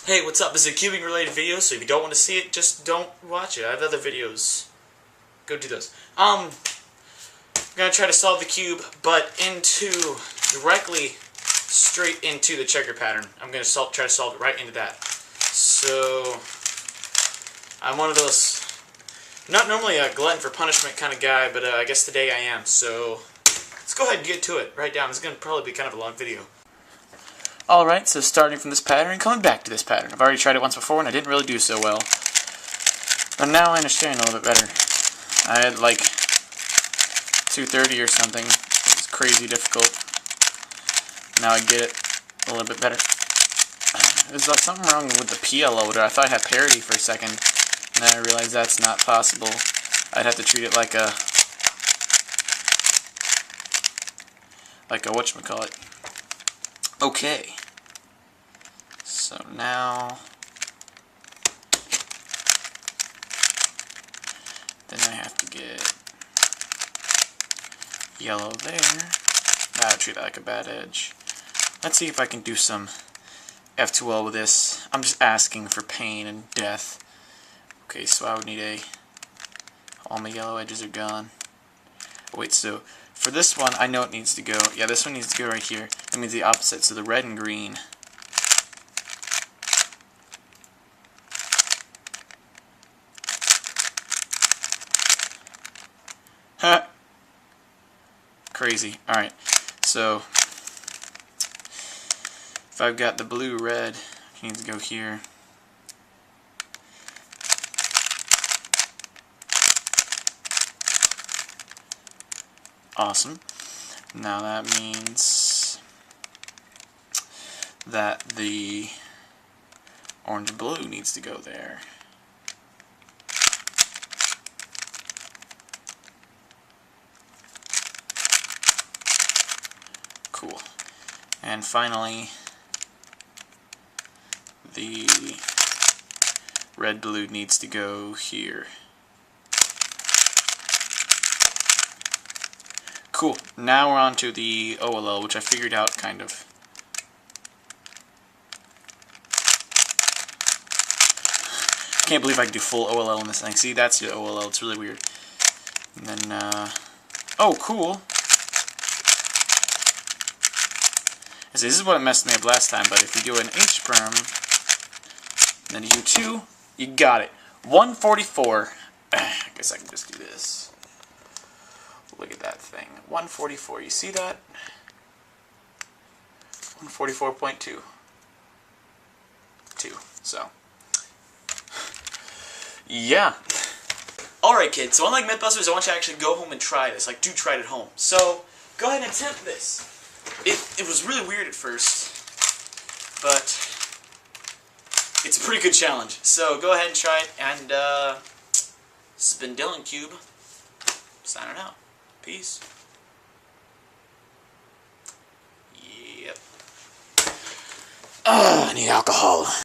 Hey, what's up? This is a cubing related video, so if you don't want to see it, just don't watch it. I have other videos. Go do those. I'm gonna try to solve the cube, but directly straight into the checker pattern. I'm gonna try to solve it right into that. So I'm one of those, not normally a glutton for punishment kind of guy, but I guess today I am. So let's go ahead and get to it right down. This is gonna probably be kind of a long video. Alright, so starting from this pattern and coming back to this pattern. I've already tried it once before and I didn't really do so well. But now I understand a little bit better. I had like 230 or something. It's crazy difficult. Now I get it a little bit better. There's like something wrong with the PL loader. I thought I had parity for a second, and then I realized that's not possible. I'd have to treat it like a whatchamacallit. Okay. So now then I have to get yellow there. I'll treat that like a bad edge. Let's see if I can do some F2L with this. I'm just asking for pain and death. Okay, so I would need all my yellow edges are gone. Oh, wait, so for this one, I know it needs to go. Yeah, this one needs to go right here. That means the opposite, so the red and green. Ha! Crazy. Alright, so if I've got the blue, red, it needs to go here. Awesome. Now that means that the orange and blue needs to go there. Cool. And finally, the red-blue needs to go here. Cool. Now we're on to the OLL, which I figured out, kind of. I can't believe I can do full OLL in this thing. See, that's the OLL. It's really weird. And then, oh, cool. See, this is what messed me up last time, but if you do an H-perm, then you do 2, you got it. 144. I guess I can just do this. Look at that thing. 144. You see that? 144.2. 2. So, yeah. Alright, kids. So unlike Mythbusters, I want you to actually go home and try this. Like, do try it at home. So, go ahead and attempt this. It was really weird at first, but it's a pretty good challenge. So go ahead and try it, and this has been Dylancube, signing out. Peace. Yep. I need alcohol.